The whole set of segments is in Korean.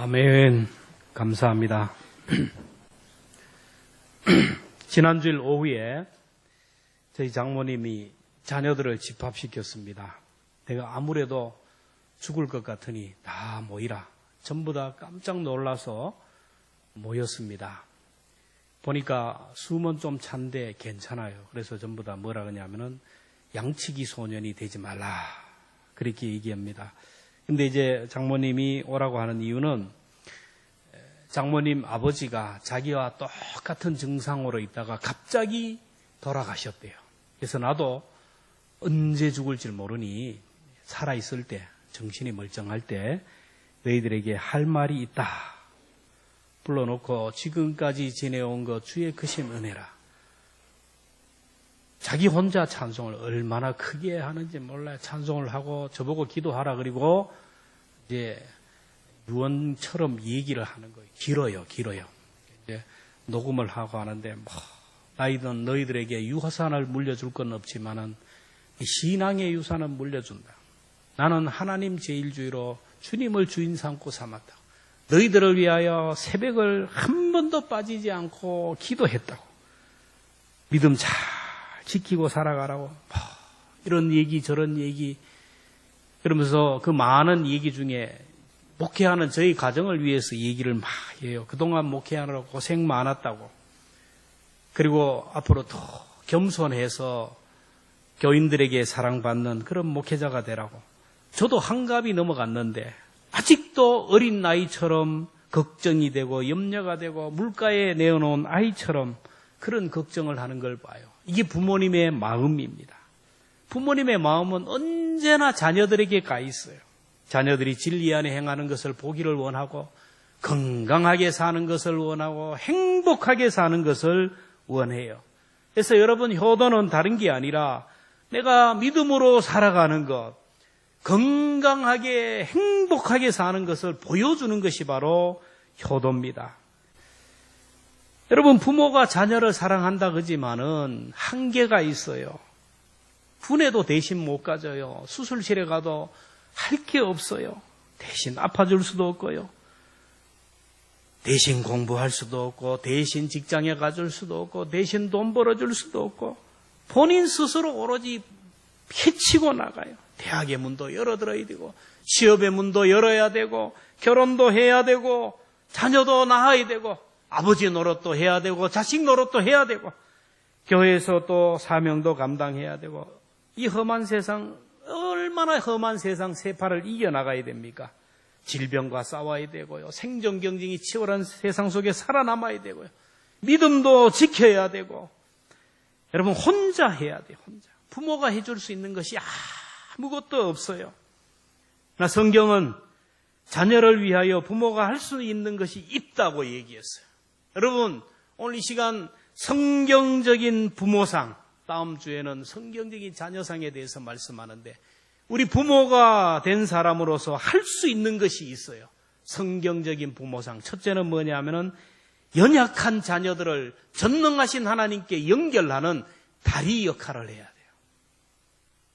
아멘. 감사합니다. 지난주일 오후에 저희 장모님이 자녀들을 집합시켰습니다. 내가 아무래도 죽을 것 같으니 다 모이라. 전부 다 깜짝 놀라서 모였습니다. 보니까 숨은 좀 찬데 괜찮아요. 그래서 전부 다 뭐라 그러냐면은 양치기 소년이 되지 말라. 그렇게 얘기합니다. 근데 이제 장모님이 오라고 하는 이유는 장모님 아버지가 자기와 똑같은 증상으로 있다가 갑자기 돌아가셨대요. 그래서 나도 언제 죽을지 모르니 살아있을 때, 정신이 멀쩡할 때 너희들에게 할 말이 있다. 불러놓고 지금까지 지내온 것 주의 크신 은혜라. 자기 혼자 찬송을 얼마나 크게 하는지 몰라요. 찬송을 하고 저보고 기도하라 그리고 이제 유언처럼 얘기를 하는 거예요. 길어요. 이제 녹음을 하고 하는데 나이든 너희들에게 유산을 물려줄 건 없지만은 신앙의 유산은 물려준다. 나는 하나님 제일주의로 주님을 주인 삼고 삼았다. 너희들을 위하여 새벽을 한 번도 빠지지 않고 기도했다고. 믿음 잘 지키고 살아가라고. 이런 얘기 저런 얘기 그러면서 그 많은 얘기 중에 목회하는 저희 가정을 위해서 얘기를 막 해요. 그동안 목회하느라고 고생 많았다고. 그리고 앞으로 더 겸손해서 교인들에게 사랑받는 그런 목회자가 되라고. 저도 한갑이 넘어갔는데 아직도 어린 나이처럼 걱정이 되고 염려가 되고 물가에 내어놓은 아이처럼 그런 걱정을 하는 걸 봐요. 이게 부모님의 마음입니다. 부모님의 마음은 언제나 자녀들에게 가 있어요. 자녀들이 진리 안에 행하는 것을 보기를 원하고 건강하게 사는 것을 원하고 행복하게 사는 것을 원해요. 그래서 여러분 효도는 다른 게 아니라 내가 믿음으로 살아가는 것, 건강하게 행복하게 사는 것을 보여주는 것이 바로 효도입니다. 여러분 부모가 자녀를 사랑한다 그러지만은 한계가 있어요. 군에도 대신 못 가져요. 수술실에 가도 할 게 없어요. 대신 아파줄 수도 없고요. 대신 공부할 수도 없고 대신 직장에 가줄 수도 없고 대신 돈 벌어줄 수도 없고 본인 스스로 오로지 헤치고 나가요. 대학의 문도 열어들어야 되고 취업의 문도 열어야 되고 결혼도 해야 되고 자녀도 낳아야 되고 아버지 노릇도 해야 되고 자식 노릇도 해야 되고 교회에서 또 사명도 감당해야 되고 이 험한 세상 얼마나 험한 세상 세파를 이겨나가야 됩니까? 질병과 싸워야 되고요. 생존 경쟁이 치열한 세상 속에 살아남아야 되고요. 믿음도 지켜야 되고 여러분 혼자 해야 돼요. 혼자. 부모가 해줄 수 있는 것이 아무것도 없어요. 나 성경은 자녀를 위하여 부모가 할 수 있는 것이 있다고 얘기했어요. 여러분 오늘 이 시간 성경적인 부모상, 다음 주에는 성경적인 자녀상에 대해서 말씀하는데 우리 부모가 된 사람으로서 할 수 있는 것이 있어요. 성경적인 부모상. 첫째는 뭐냐면은 연약한 자녀들을 전능하신 하나님께 연결하는 다리 역할을 해야 돼요.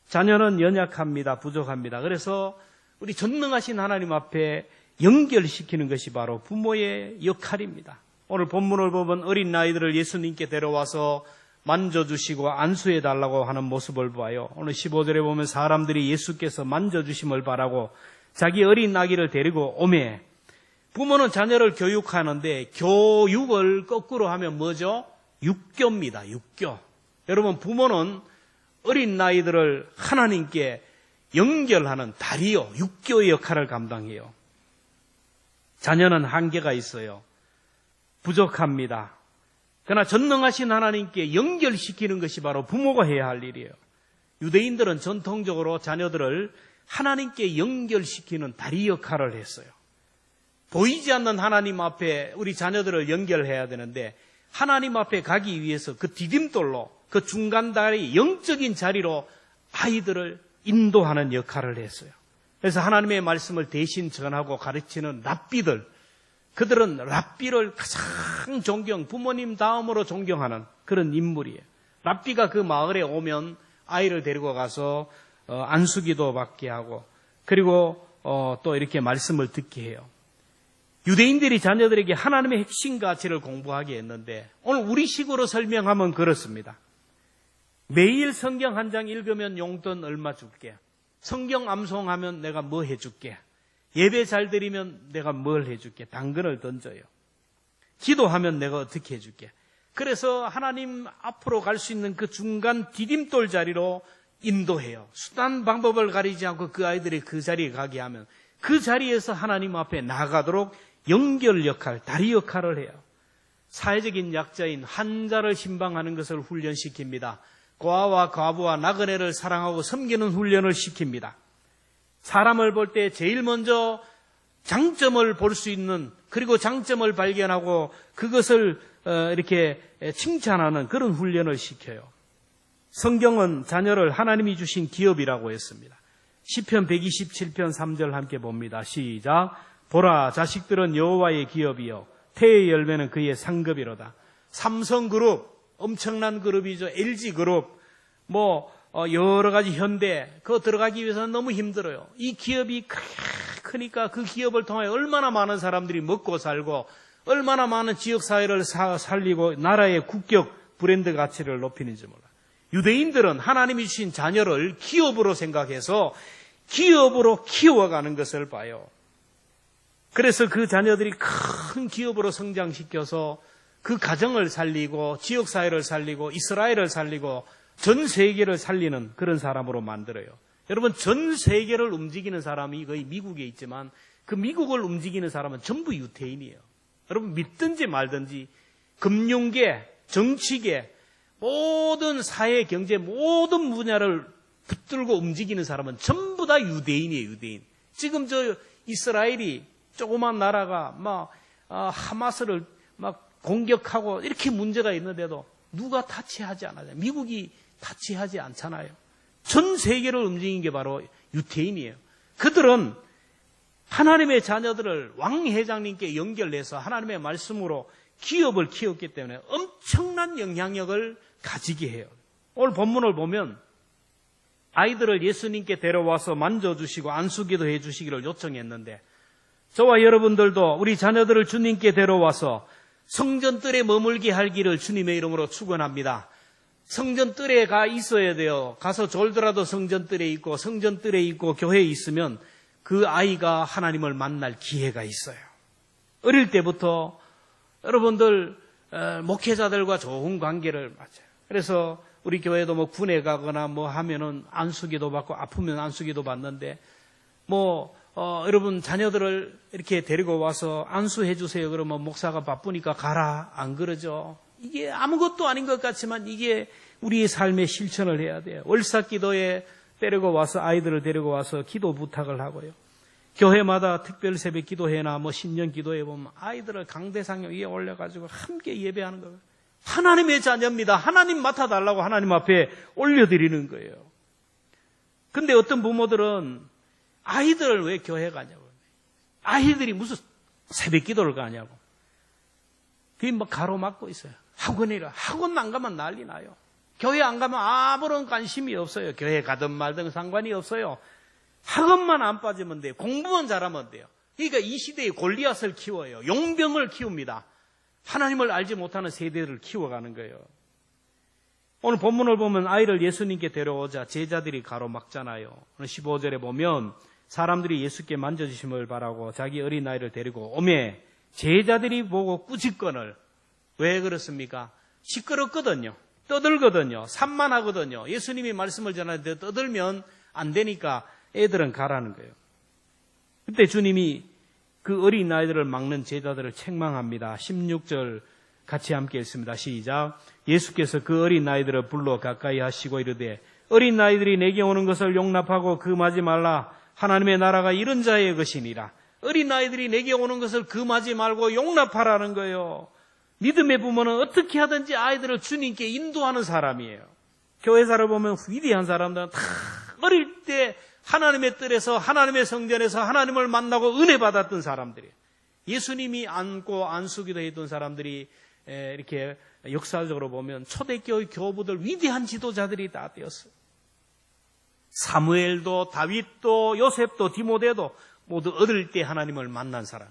자녀는 연약합니다. 부족합니다. 그래서 우리 전능하신 하나님 앞에 연결시키는 것이 바로 부모의 역할입니다. 오늘 본문을 보면 어린 아이들을 예수님께 데려와서 만져주시고 안수해달라고 하는 모습을 봐요. 오늘 15절에 보면 사람들이 예수께서 만져주심을 바라고 자기 어린 아기를 데리고 오매 부모는 자녀를 교육하는데 교육을 거꾸로 하면 뭐죠? 육교입니다. 육교. 여러분 부모는 어린 아이들을 하나님께 연결하는 다리요. 육교의 역할을 감당해요. 자녀는 한계가 있어요. 부족합니다. 그러나 전능하신 하나님께 연결시키는 것이 바로 부모가 해야 할 일이에요. 유대인들은 전통적으로 자녀들을 하나님께 연결시키는 다리 역할을 했어요. 보이지 않는 하나님 앞에 우리 자녀들을 연결해야 되는데 하나님 앞에 가기 위해서 그 디딤돌로 그 중간 다리 영적인 자리로 아이들을 인도하는 역할을 했어요. 그래서 하나님의 말씀을 대신 전하고 가르치는 랍비들, 그들은 랍비를 가장 부모님 다음으로 존경하는 그런 인물이에요. 랍비가 그 마을에 오면 아이를 데리고 가서 안수기도 받게 하고 그리고 또 이렇게 말씀을 듣게 해요. 유대인들이 자녀들에게 하나님의 핵심 가치를 공부하게 했는데 오늘 우리식으로 설명하면 그렇습니다. 매일 성경 한 장 읽으면 용돈 얼마 줄게. 성경 암송하면 내가 뭐 해줄게. 예배 잘 드리면 내가 뭘 해줄게. 당근을 던져요. 기도하면 내가 어떻게 해줄게. 그래서 하나님 앞으로 갈 수 있는 그 중간 디딤돌 자리로 인도해요. 수단 방법을 가리지 않고 그 아이들이 그 자리에 가게 하면 그 자리에서 하나님 앞에 나가도록 연결 역할, 다리 역할을 해요. 사회적인 약자인 환자를 신방하는 것을 훈련시킵니다. 고아와 과부와 나그네를 사랑하고 섬기는 훈련을 시킵니다. 사람을 볼 때 제일 먼저 장점을 볼 수 있는, 그리고 장점을 발견하고 그것을 이렇게 칭찬하는 그런 훈련을 시켜요. 성경은 자녀를 하나님이 주신 기업이라고 했습니다. 시편 127편 3절 함께 봅니다. 시작. 보라, 자식들은 여호와의 기업이요 태의 열매는 그의 상급이로다. 삼성그룹, 엄청난 그룹이죠. LG그룹, 여러 가지 현대, 그거 들어가기 위해서는 너무 힘들어요. 이 기업이 크니까 그 기업을 통해 얼마나 많은 사람들이 먹고 살고 얼마나 많은 지역사회를 살리고 나라의 국격, 브랜드 가치를 높이는지 몰라요. 유대인들은 하나님이 주신 자녀를 기업으로 생각해서 기업으로 키워가는 것을 봐요. 그래서 그 자녀들이 큰 기업으로 성장시켜서 그 가정을 살리고 지역사회를 살리고 이스라엘을 살리고 전 세계를 살리는 그런 사람으로 만들어요. 여러분, 전 세계를 움직이는 사람이 거의 미국에 있지만 그 미국을 움직이는 사람은 전부 유태인이에요. 여러분, 믿든지 말든지 금융계, 정치계, 모든 사회, 경제, 모든 분야를 붙들고 움직이는 사람은 전부 다 유대인이에요, 유대인. 지금 저 이스라엘이 조그만 나라가 하마스를 공격하고 이렇게 문제가 있는데도 누가 타치하지 않아요. 미국이 타치하지 않잖아요. 전 세계를 움직이는 게 바로 유태인이에요. 그들은 하나님의 자녀들을 왕 회장님께 연결해서 하나님의 말씀으로 기업을 키웠기 때문에 엄청난 영향력을 가지게 해요. 오늘 본문을 보면 아이들을 예수님께 데려와서 만져주시고 안수기도 해주시기를 요청했는데 저와 여러분들도 우리 자녀들을 주님께 데려와서 성전뜰에 머물게 할 길을 주님의 이름으로 축원합니다. 성전뜰에 가 있어야 돼요. 가서 졸더라도 성전뜰에 있고 성전뜰에 있고 교회에 있으면 그 아이가 하나님을 만날 기회가 있어요. 어릴 때부터 여러분들 목회자들과 좋은 관계를 맞아요. 그래서 우리 교회도 군에 가거나 하면은 안수기도 받고 아프면 안수기도 받는데 여러분 자녀들을 이렇게 데리고 와서 안수해 주세요. 그러면 목사가 바쁘니까 가라. 안 그러죠. 이게 아무것도 아닌 것 같지만 이게 우리의 삶의 실천을 해야 돼요. 월삭기도에 데리고 와서 아이들을 데리고 와서 기도 부탁을 하고요. 교회마다 특별 새벽 기도회나 신년 기도회 보면 아이들을 강대상 위에 올려가지고 함께 예배하는 거예요. 하나님의 자녀입니다. 하나님 맡아달라고 하나님 앞에 올려드리는 거예요. 근데 어떤 부모들은 아이들을 왜 교회 가냐고. 아이들이 무슨 새벽 기도를 가냐고. 그게 가로막고 있어요. 학원 안 가면 난리 나요. 교회 안 가면 아무런 관심이 없어요. 교회 가든 말든 상관이 없어요. 학원만 안 빠지면 돼요. 공부만 잘하면 돼요. 그러니까 이 시대에 골리앗을 키워요. 용병을 키웁니다. 하나님을 알지 못하는 세대를 키워가는 거예요. 오늘 본문을 보면 아이를 예수님께 데려오자 제자들이 가로막잖아요. 15절에 보면 사람들이 예수께 만져주심을 바라고 자기 어린아이를 데리고 오매 제자들이 보고 꾸짖거늘. 왜 그렇습니까? 시끄럽거든요. 떠들거든요. 산만하거든요. 예수님이 말씀을 전하는데 떠들면 안 되니까 애들은 가라는 거예요. 그때 주님이 그 어린아이들을 막는 제자들을 책망합니다. 16절 같이 함께 읽습니다. 시작. 예수께서 그 어린아이들을 불러 가까이 하시고 이르되 어린아이들이 내게 오는 것을 용납하고 금하지 말라. 하나님의 나라가 이런 자의 것이니라. 어린아이들이 내게 오는 것을 금하지 말고 용납하라는 거예요. 믿음의 부모는 어떻게 하든지 아이들을 주님께 인도하는 사람이에요. 교회사를 보면 위대한 사람들은 다 어릴 때 하나님의 뜰에서 하나님의 성전에서 하나님을 만나고 은혜 받았던 사람들이에요. 예수님이 안고 안수기도 했던 사람들이 이렇게 역사적으로 보면 초대교회 교부들 위대한 지도자들이 다 되었어요. 사무엘도 다윗도 요셉도 디모데도 모두 어릴 때 하나님을 만난 사람.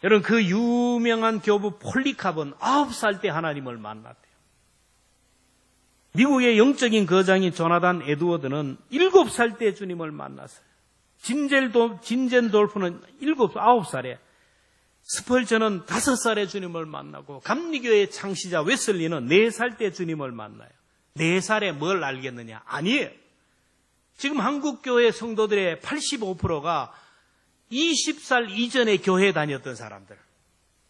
여러분, 그 유명한 교부 폴리캅은 9살 때 하나님을 만났대요. 미국의 영적인 거장인 조나단 에드워드는 7살 때 주님을 만났어요. 진젠돌프는 9살에, 스펄전은 5살에 주님을 만나고, 감리교의 창시자 웨슬리는 4살 때 주님을 만나요. 4살에 뭘 알겠느냐? 아니에요. 지금 한국교회 성도들의 85%가 20살 이전에 교회 다녔던 사람들.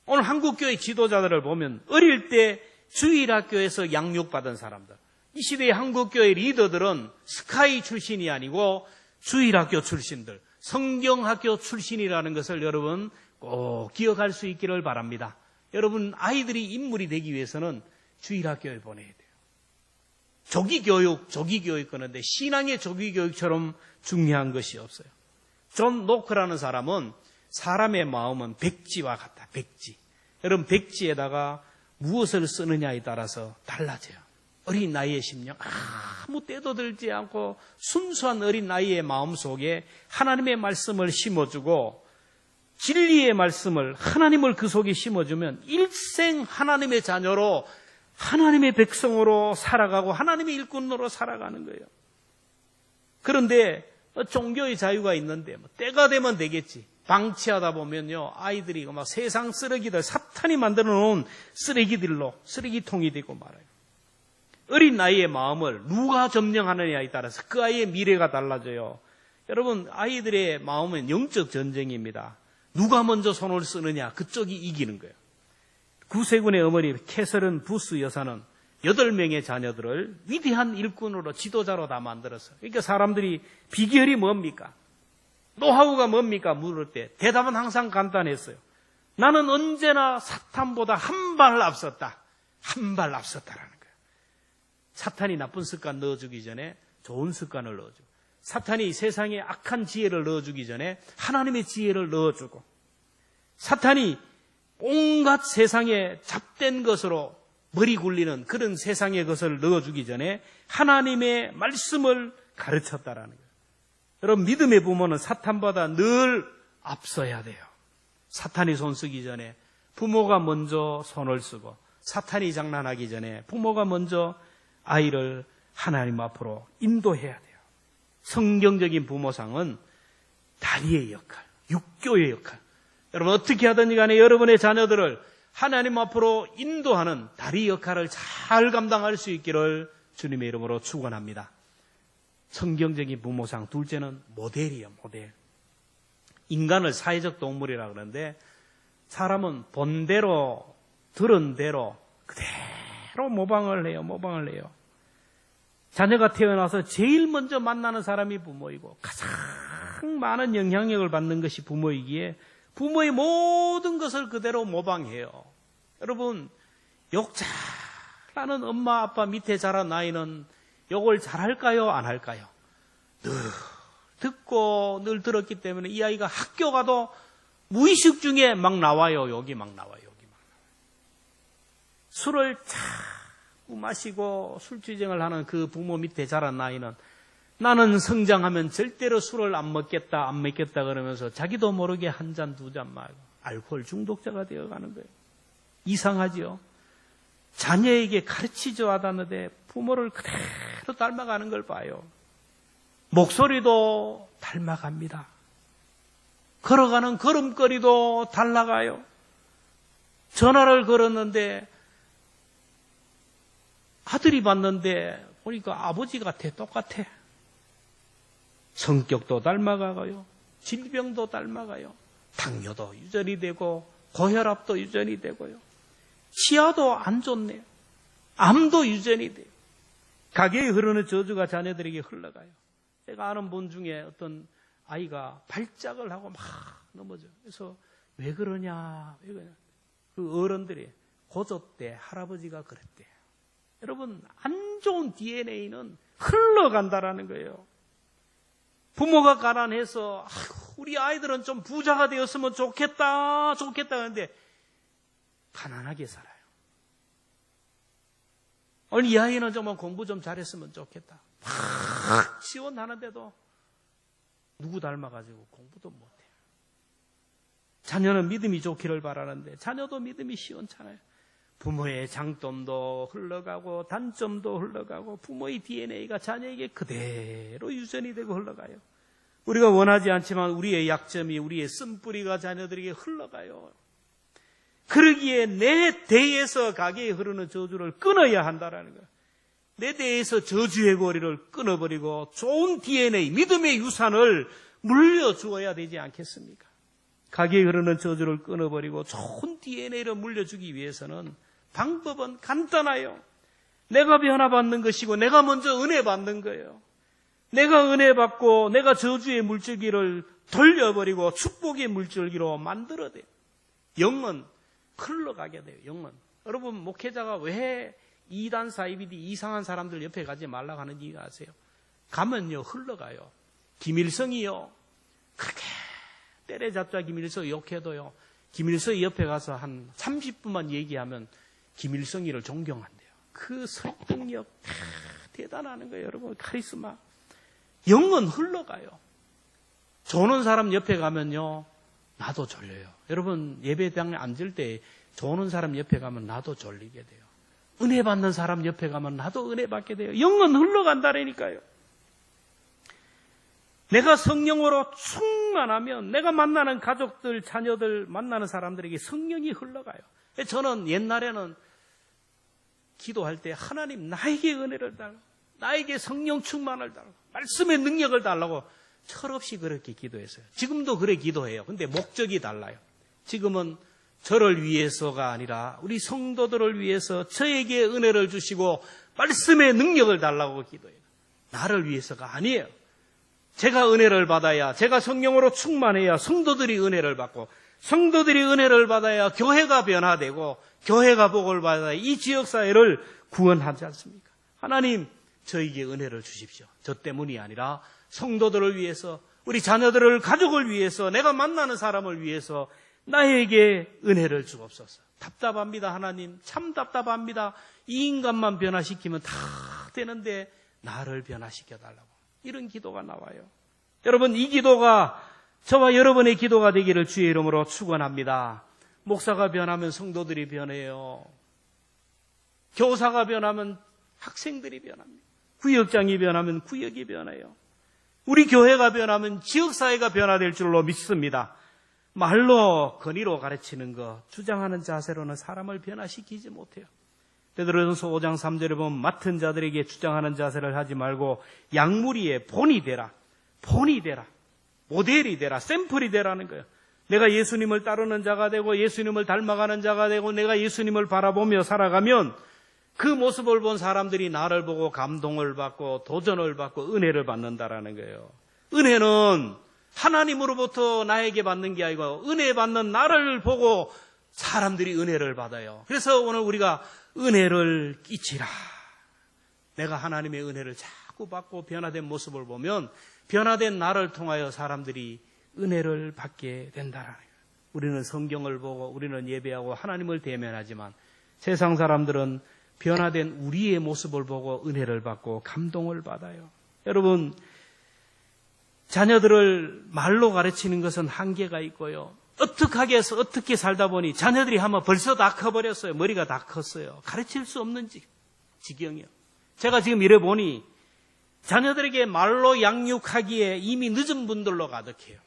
오늘 한국교회 지도자들을 보면 어릴 때 주일학교에서 양육받은 사람들. 이 시대의 한국교회 리더들은 스카이 출신이 아니고 주일학교 출신들, 성경학교 출신이라는 것을 여러분 꼭 기억할 수 있기를 바랍니다. 여러분, 아이들이 인물이 되기 위해서는 주일학교에 보내야 돼요. 조기교육 그런데 신앙의 조기교육처럼 중요한 것이 없어요. 존 노크라는 사람은 사람의 마음은 백지와 같다. 백지. 여러분, 백지에다가 무엇을 쓰느냐에 따라서 달라져요. 어린 나이의 심령, 아무 때도 들지 않고 순수한 어린 나이의 마음 속에 하나님의 말씀을 심어주고 진리의 말씀을, 하나님을 그 속에 심어주면 일생 하나님의 자녀로, 하나님의 백성으로 살아가고 하나님의 일꾼으로 살아가는 거예요. 그런데 종교의 자유가 있는데 때가 되면 되겠지. 방치하다 보면요, 아이들이 막 세상 쓰레기들, 사탄이 만들어 놓은 쓰레기들로 쓰레기통이 되고 말아요. 어린 나이의 마음을 누가 점령하느냐에 따라서 그 아이의 미래가 달라져요. 여러분, 아이들의 마음은 영적 전쟁입니다. 누가 먼저 손을 쓰느냐, 그쪽이 이기는 거예요. 구세군의 어머니 캐서린 부스 여사는 8명의 자녀들을 위대한 일꾼으로, 지도자로 다 만들었어요. 그러니까 사람들이 비결이 뭡니까? 노하우가 뭡니까? 물을 때 대답은 항상 간단했어요. 나는 언제나 사탄보다 한 발 앞섰다. 한 발 앞섰다라는 거예요. 사탄이 나쁜 습관 넣어주기 전에 좋은 습관을 넣어주고, 사탄이 세상에 악한 지혜를 넣어주기 전에 하나님의 지혜를 넣어주고, 사탄이 온갖 세상에 잡된 것으로 머리 굴리는 그런 세상의 것을 넣어주기 전에 하나님의 말씀을 가르쳤다라는 거예요. 여러분, 믿음의 부모는 사탄보다 늘 앞서야 돼요. 사탄이 손 쓰기 전에 부모가 먼저 손을 쓰고, 사탄이 장난하기 전에 부모가 먼저 아이를 하나님 앞으로 인도해야 돼요. 성경적인 부모상은 다리의 역할, 육교의 역할. 여러분, 어떻게 하든지 간에 여러분의 자녀들을 하나님 앞으로 인도하는 다리 역할을 잘 감당할 수 있기를 주님의 이름으로 축원합니다. 성경적인 부모상 둘째는 모델이에요. 모델. 인간을 사회적 동물이라 그러는데, 사람은 본 대로 들은 대로 그대로 모방을 해요. 자녀가 태어나서 제일 먼저 만나는 사람이 부모이고 가장 많은 영향력을 받는 것이 부모이기에 부모의 모든 것을 그대로 모방해요. 여러분, 욕 잘하는 엄마 아빠 밑에 자란 아이는 욕을 잘할까요? 안 할까요? 늘 듣고 늘 들었기 때문에 이 아이가 학교 가도 무의식 중에 막 나와요. 욕이 막 나와요. 술을 자꾸 마시고 술주정을 하는 그 부모 밑에 자란 아이는 나는 성장하면 절대로 술을 안 먹겠다 그러면서 자기도 모르게 한 잔, 두 잔 마시고 알코올 중독자가 되어가는 거예요. 이상하지요? 자녀에게 가르치지 않았는데 부모를 그대로 닮아가는 걸 봐요. 목소리도 닮아갑니다. 걸어가는 걸음걸이도 달라가요. 전화를 걸었는데 아들이 봤는데 보니까 아버지 같아, 똑같아. 성격도 닮아가고요. 질병도 닮아가요. 당뇨도 유전이 되고 고혈압도 유전이 되고요. 치아도 안 좋네요. 암도 유전이 돼요. 가게에 흐르는 저주가 자녀들에게 흘러가요. 제가 아는 분 중에 어떤 아이가 발작을 하고 막 넘어져요. 그래서 왜 그러냐. 그 어른들이 고조 때 할아버지가 그랬대. 여러분, 안 좋은 DNA는 흘러간다라는 거예요. 부모가 가난해서 우리 아이들은 좀 부자가 되었으면 좋겠다 하는데 가난하게 살아요. 오늘 이 아이는 정말 공부 좀 잘했으면 좋겠다. 막 지원하는데도 누구 닮아가지고 공부도 못해요. 자녀는 믿음이 좋기를 바라는데 자녀도 믿음이 시원찮아요. 부모의 장점도 흘러가고 단점도 흘러가고 부모의 DNA가 자녀에게 그대로 유전이 되고 흘러가요. 우리가 원하지 않지만 우리의 약점이, 우리의 쓴뿌리가 자녀들에게 흘러가요. 그러기에 내 대에서 가게에 흐르는 저주를 끊어야 한다라는 거예요. 내 대에서 저주의 고리를 끊어버리고 좋은 DNA, 믿음의 유산을 물려주어야 되지 않겠습니까? 가게에 흐르는 저주를 끊어버리고 좋은 DNA를 물려주기 위해서는 방법은 간단해요. 내가 변화받는 것이고 내가 먼저 은혜 받는 거예요. 내가 은혜 받고 내가 저주의 물줄기를 돌려버리고 축복의 물줄기로 만들어야 돼요. 영은 흘러가게 돼요. 영은. 여러분, 목회자가 왜 2단 사이비디 이상한 사람들 옆에 가지 말라고 하는 이유가 아세요? 가면요 흘러가요. 김일성이요 그렇게 때려잡자 김일성 욕해도요, 김일성이 옆에 가서 한 30분만 얘기하면 김일성이를 존경한대요. 그 설득력 대단하는 거예요. 여러분, 카리스마. 영은 흘러가요. 조는 사람 옆에 가면요 나도 졸려요. 여러분, 예배당에 앉을 때 조는 사람 옆에 가면 나도 졸리게 돼요. 은혜 받는 사람 옆에 가면 나도 은혜 받게 돼요. 영은 흘러간다라니까요. 내가 성령으로 충만하면 내가 만나는 가족들, 자녀들, 만나는 사람들에게 성령이 흘러가요. 저는 옛날에는 기도할 때 하나님 나에게 은혜를 달라고, 나에게 성령 충만을 달라고, 말씀의 능력을 달라고 철없이 그렇게 기도했어요. 지금도 그래 기도해요. 근데 목적이 달라요. 지금은 저를 위해서가 아니라 우리 성도들을 위해서 저에게 은혜를 주시고 말씀의 능력을 달라고 기도해요. 나를 위해서가 아니에요. 제가 은혜를 받아야, 제가 성령으로 충만해야 성도들이 은혜를 받고, 성도들이 은혜를 받아야 교회가 변화되고, 교회가 복을 받아야 이 지역사회를 구원하지 않습니까? 하나님, 저에게 은혜를 주십시오. 저 때문이 아니라 성도들을 위해서, 우리 자녀들을, 가족을 위해서, 내가 만나는 사람을 위해서 나에게 은혜를 주옵소서. 답답합니다, 하나님. 참 답답합니다. 이 인간만 변화시키면 다 되는데 나를 변화시켜달라고. 이런 기도가 나와요. 여러분, 이 기도가 저와 여러분의 기도가 되기를 주의 이름으로 축원합니다. 목사가 변하면 성도들이 변해요. 교사가 변하면 학생들이 변합니다. 구역장이 변하면 구역이 변해요. 우리 교회가 변하면 지역사회가 변화될 줄로 믿습니다. 말로, 건의로 가르치는 것, 주장하는 자세로는 사람을 변화시키지 못해요. 베드로전서 5장 3절에 보면 맡은 자들에게 주장하는 자세를 하지 말고 양무리의 본이 되라. 본이 되라. 모델이 되라. 샘플이 되라는 거예요. 내가 예수님을 따르는 자가 되고 예수님을 닮아가는 자가 되고 내가 예수님을 바라보며 살아가면 그 모습을 본 사람들이 나를 보고 감동을 받고 도전을 받고 은혜를 받는다라는 거예요. 은혜는 하나님으로부터 나에게 받는 게 아니고 은혜 받는 나를 보고 사람들이 은혜를 받아요. 그래서 오늘 우리가 은혜를 끼치라. 내가 하나님의 은혜를 자꾸 받고 변화된 모습을 보면 변화된 나를 통하여 사람들이 은혜를 받게 된다라는 거예요. 우리는 성경을 보고 우리는 예배하고 하나님을 대면하지만 세상 사람들은 변화된 우리의 모습을 보고 은혜를 받고 감동을 받아요. 여러분, 자녀들을 말로 가르치는 것은 한계가 있고요. 어떻게 살다 보니 자녀들이 하면 벌써 다 커버렸어요. 머리가 다 컸어요. 가르칠 수 없는 지경이요. 제가 지금 이래 보니 자녀들에게 말로 양육하기에 이미 늦은 분들로 가득해요.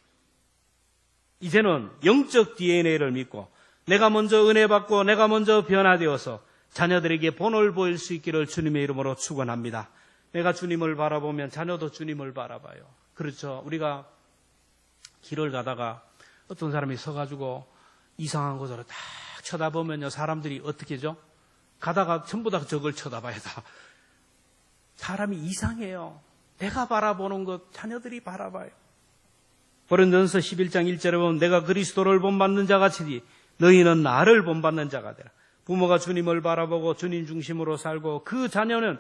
이제는 영적 DNA를 믿고 내가 먼저 은혜 받고 내가 먼저 변화되어서 자녀들에게 본을 보일 수 있기를 주님의 이름으로 축원합니다. 내가 주님을 바라보면 자녀도 주님을 바라봐요. 그렇죠. 우리가 길을 가다가 어떤 사람이 서가지고 이상한 곳으로 딱 쳐다보면요, 사람들이 어떻게 하죠? 가다가 전부 다 저걸 쳐다봐야 다. 사람이 이상해요. 내가 바라보는 것 자녀들이 바라봐요. 고린도전서 11장 1절에 보면 내가 그리스도를 본받는 자같이 너희는 나를 본받는 자가 되라. 부모가 주님을 바라보고 주님 중심으로 살고 그 자녀는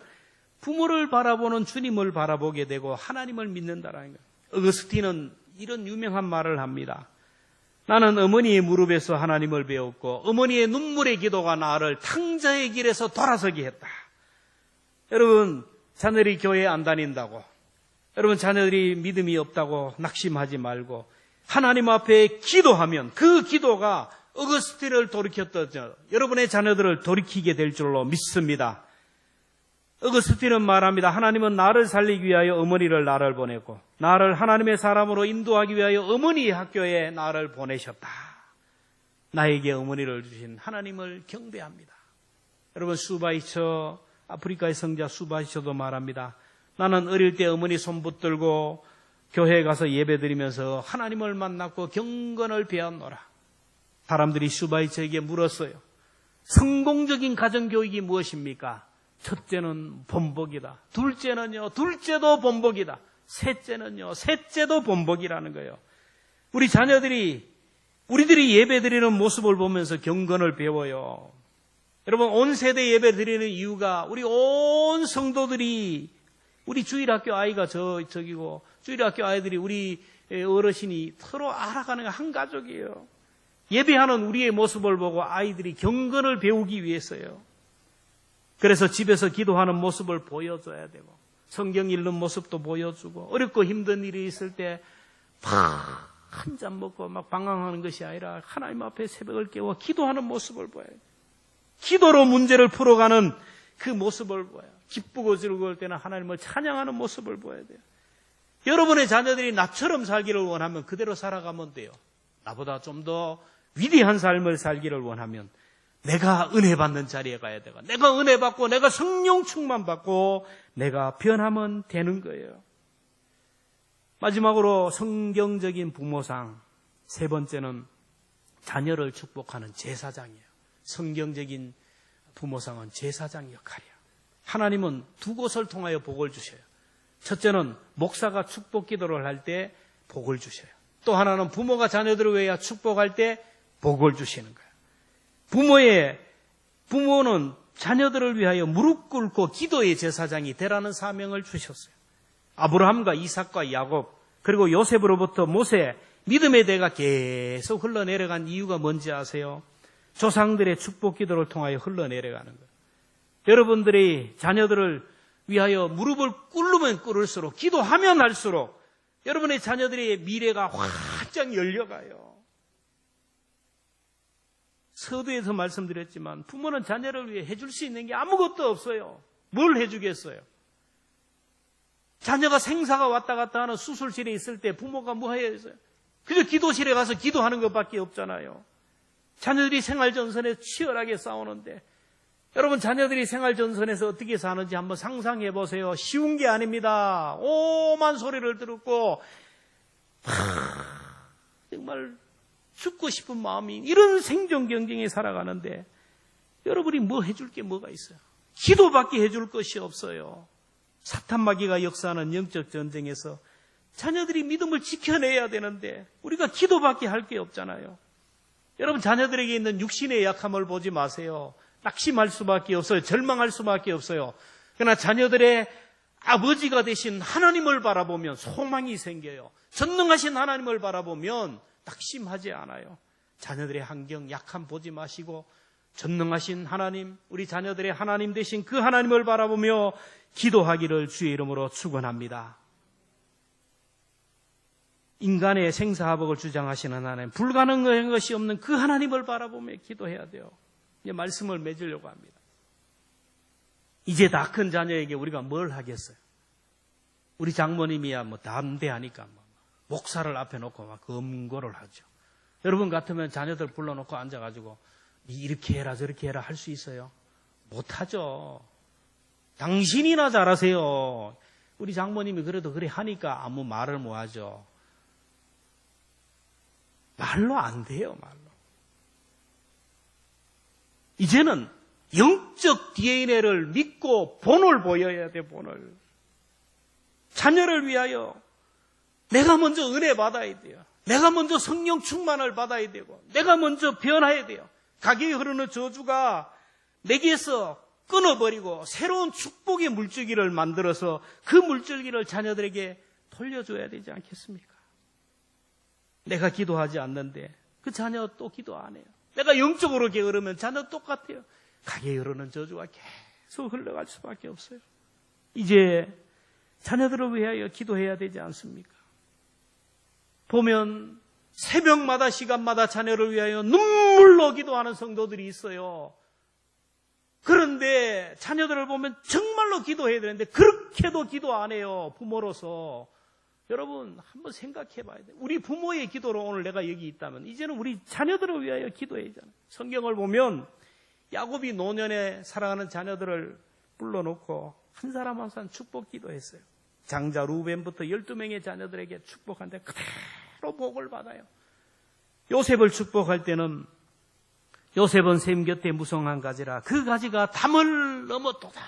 부모를 바라보는 주님을 바라보게 되고 하나님을 믿는다라는 거예요. 어거스틴은 이런 유명한 말을 합니다. 나는 어머니의 무릎에서 하나님을 배웠고 어머니의 눈물의 기도가 나를 탕자의 길에서 돌아서게 했다. 여러분, 자녀들이 교회에 안 다닌다고, 여러분 자녀들이 믿음이 없다고 낙심하지 말고 하나님 앞에 기도하면 그 기도가 어거스틴을 돌이켰던 여러분의 자녀들을 돌이키게 될 줄로 믿습니다. 어거스틴은 말합니다. 하나님은 나를 살리기 위하여 어머니를 나를 보냈고 나를 하나님의 사람으로 인도하기 위하여 어머니 학교에 나를 보내셨다. 나에게 어머니를 주신 하나님을 경배합니다. 여러분, 수바이처, 아프리카의 성자 수바이처도 말합니다. 나는 어릴 때 어머니 손 붙들고 교회에 가서 예배드리면서 하나님을 만났고 경건을 배웠노라. 사람들이 수바이처에게 물었어요. 성공적인 가정교육이 무엇입니까? 첫째는 본복이다. 둘째도 본복이다. 셋째도 본복이라는 거예요. 우리들이 예배드리는 모습을 보면서 경건을 배워요. 여러분, 온 세대 예배 드리는 이유가 우리 온 성도들이 우리 주일학교 아이가 저기고 주일학교 아이들이 우리 어르신이 서로 알아가는 한 가족이에요. 예배하는 우리의 모습을 보고 아이들이 경건을 배우기 위해서요. 그래서 집에서 기도하는 모습을 보여줘야 되고 성경 읽는 모습도 보여주고 어렵고 힘든 일이 있을 때 한 잔 먹고 막 방황하는 것이 아니라 하나님 앞에 새벽을 깨워 기도하는 모습을 보여요. 기도로 문제를 풀어가는 그 모습을 보여요. 기쁘고 즐거울 때는 하나님을 찬양하는 모습을 보여야 돼요. 여러분의 자녀들이 나처럼 살기를 원하면 그대로 살아가면 돼요. 나보다 좀 더 위대한 삶을 살기를 원하면 내가 은혜 받는 자리에 가야 되고 내가 은혜 받고 내가 성령 충만 받고 내가 변하면 되는 거예요. 마지막으로 성경적인 부모상, 세 번째는 자녀를 축복하는 제사장이에요. 성경적인 부모상은 제사장 역할이에요. 하나님은 두 곳을 통하여 복을 주셔요. 첫째는 목사가 축복 기도를 할 때 복을 주셔요. 또 하나는 부모가 자녀들을 위하여 축복할 때 복을 주시는 거예요. 부모는 자녀들을 위하여 무릎 꿇고 기도의 제사장이 되라는 사명을 주셨어요. 아브라함과 이삭과 야곱 그리고 요셉으로부터 모세 믿음의 대가 계속 흘러내려간 이유가 뭔지 아세요? 조상들의 축복 기도를 통하여 흘러내려가는 거예요. 여러분들이 자녀들을 위하여 무릎을 꿇으면 꿇을수록 기도하면 할수록 여러분의 자녀들의 미래가 활짝 열려가요. 서두에서 말씀드렸지만 부모는 자녀를 위해 해줄 수 있는 게 아무것도 없어요. 뭘 해주겠어요? 자녀가 생사가 왔다 갔다 하는 수술실에 있을 때 부모가 뭐 해야 했어요? 그저 기도실에 가서 기도하는 것밖에 없잖아요. 자녀들이 생활전선에 치열하게 싸우는데 여러분 자녀들이 생활전선에서 어떻게 사는지 한번 상상해 보세요. 쉬운 게 아닙니다. 오만 소리를 듣고 정말 죽고 싶은 마음이 이런 생존 경쟁에 살아가는데 여러분이 뭐 해줄 게 뭐가 있어요? 기도밖에 해줄 것이 없어요. 사탄 마귀가 역사하는 영적 전쟁에서 자녀들이 믿음을 지켜내야 되는데 우리가 기도밖에 할 게 없잖아요. 여러분 자녀들에게 있는 육신의 약함을 보지 마세요. 낙심할 수밖에 없어요. 절망할 수밖에 없어요. 그러나 자녀들의 아버지가 되신 하나님을 바라보면 소망이 생겨요. 전능하신 하나님을 바라보면 낙심하지 않아요. 자녀들의 환경, 약함 보지 마시고 전능하신 하나님, 우리 자녀들의 하나님 되신 그 하나님을 바라보며 기도하기를 주의 이름으로 축원합니다. 인간의 생사화복을 주장하시는 하나님, 불가능한 것이 없는 그 하나님을 바라보며 기도해야 돼요. 이제 말씀을 맺으려고 합니다. 이제 다 큰 자녀에게 우리가 뭘 하겠어요? 우리 장모님이야 뭐 담대하니까 목사를 앞에 놓고 막 검거를 하죠. 여러분 같으면 자녀들 불러놓고 앉아가지고 이렇게 해라 저렇게 해라 할 수 있어요? 못하죠. 당신이나 잘하세요. 우리 장모님이 그래도 그래 하니까 아무 말을 못하죠. 말로 안 돼요. 말로. 이제는 영적 DNA를 믿고 본을 보여야 돼. 본을. 자녀를 위하여 내가 먼저 은혜 받아야 돼요. 내가 먼저 성령 충만을 받아야 되고 내가 먼저 변화해야 돼요. 가게에 흐르는 저주가 내게서 끊어버리고 새로운 축복의 물줄기를 만들어서 그 물줄기를 자녀들에게 돌려줘야 되지 않겠습니까? 내가 기도하지 않는데 그 자녀 또 기도 안 해요. 내가 영적으로 게으르면 자녀 똑같아요. 가게에 흐르는 저주가 계속 흘러갈 수밖에 없어요. 이제 자녀들을 위하여 기도해야 되지 않습니까? 보면 새벽마다 시간마다 자녀를 위하여 눈물로 기도하는 성도들이 있어요. 그런데 자녀들을 보면 정말로 기도해야 되는데 그렇게도 기도 안 해요. 부모로서. 여러분 한번 생각해 봐야 돼요. 우리 부모의 기도로 오늘 내가 여기 있다면 이제는 우리 자녀들을 위하여 기도해야 잖아요. 성경을 보면 야곱이 노년에 사랑하는 자녀들을 불러놓고 한 사람 한 사람 축복 기도했어요. 장자 루벤부터 12명의 자녀들에게 축복하는데 그대로 복을 받아요. 요셉을 축복할 때는 요셉은 샘 곁에 무성한 가지라 그 가지가 담을 넘었도다.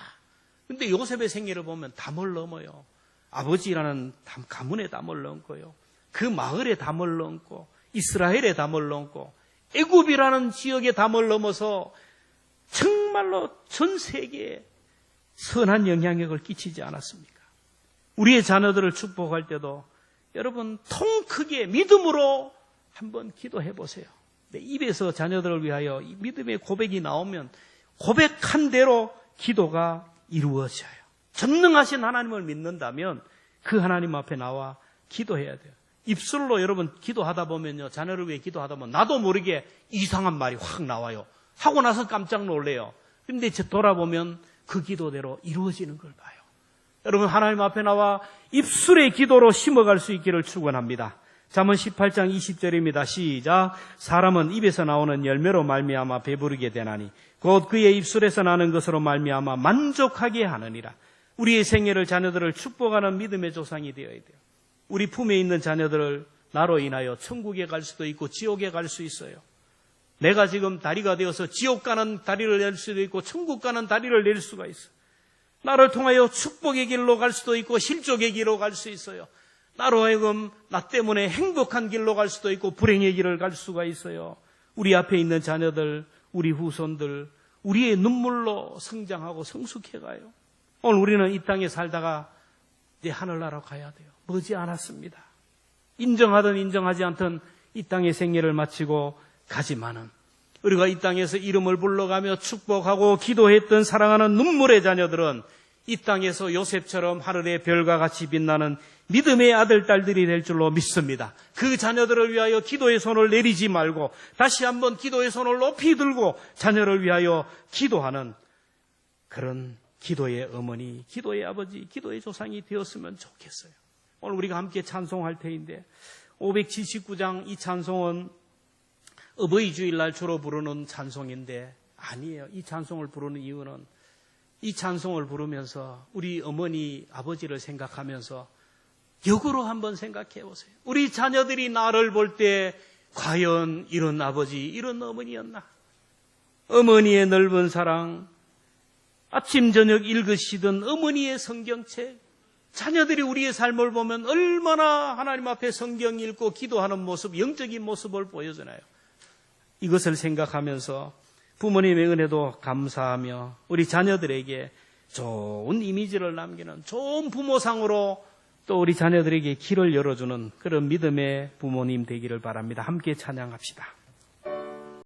근데 요셉의 생애를 보면 담을 넘어요. 아버지라는 가문의 담을 넘고요. 그 마을의 담을 넘고 이스라엘의 담을 넘고 애굽이라는 지역의 담을 넘어서 정말로 전 세계에 선한 영향력을 끼치지 않았습니까? 우리의 자녀들을 축복할 때도 여러분 통 크게 믿음으로 한번 기도해 보세요. 내 입에서 자녀들을 위하여 이 믿음의 고백이 나오면 고백한 대로 기도가 이루어져요. 전능하신 하나님을 믿는다면 그 하나님 앞에 나와 기도해야 돼요. 입술로 여러분 기도하다 보면요. 자녀를 위해 기도하다 보면 나도 모르게 이상한 말이 확 나와요. 하고 나서 깜짝 놀래요. 근데 돌아보면 그 기도대로 이루어지는 걸 봐요. 여러분 하나님 앞에 나와 입술의 기도로 심어갈 수 있기를 축원합니다. 잠언 18장 20절입니다. 시작. 사람은 입에서 나오는 열매로 말미암아 배부르게 되나니 곧 그의 입술에서 나는 것으로 말미암아 만족하게 하느니라. 우리의 생애를 자녀들을 축복하는 믿음의 조상이 되어야 돼요. 우리 품에 있는 자녀들을 나로 인하여 천국에 갈 수도 있고 지옥에 갈 수 있어요. 내가 지금 다리가 되어서 지옥 가는 다리를 낼 수도 있고 천국 가는 다리를 낼 수가 있어요. 나를 통하여 축복의 길로 갈 수도 있고 실족의 길로 갈 수 있어요. 나로 하여금 나 때문에 행복한 길로 갈 수도 있고 불행의 길을 갈 수가 있어요. 우리 앞에 있는 자녀들, 우리 후손들, 우리의 눈물로 성장하고 성숙해가요. 오늘 우리는 이 땅에 살다가 이제 하늘나라로 가야 돼요. 머지 않았습니다. 인정하든 인정하지 않든 이 땅의 생애를 마치고 가지만은 우리가 이 땅에서 이름을 불러가며 축복하고 기도했던 사랑하는 눈물의 자녀들은 이 땅에서 요셉처럼 하늘의 별과 같이 빛나는 믿음의 아들, 딸들이 될 줄로 믿습니다. 그 자녀들을 위하여 기도의 손을 내리지 말고 다시 한번 기도의 손을 높이 들고 자녀를 위하여 기도하는 그런 기도의 어머니, 기도의 아버지, 기도의 조상이 되었으면 좋겠어요. 오늘 우리가 함께 찬송할 테인데 579장 이 찬송은 어버이 주일날 주로 부르는 찬송인데 아니에요. 이 찬송을 부르는 이유는 이 찬송을 부르면서 우리 어머니, 아버지를 생각하면서 역으로 한번 생각해 보세요. 우리 자녀들이 나를 볼 때 과연 이런 아버지, 이런 어머니였나? 어머니의 넓은 사랑, 아침 저녁 읽으시던 어머니의 성경책, 자녀들이 우리의 삶을 보면 얼마나 하나님 앞에 성경 읽고 기도하는 모습, 영적인 모습을 보여주나요? 이것을 생각하면서 부모님의 은혜도 감사하며 우리 자녀들에게 좋은 이미지를 남기는 좋은 부모상으로 또 우리 자녀들에게 길을 열어주는 그런 믿음의 부모님 되기를 바랍니다. 함께 찬양합시다.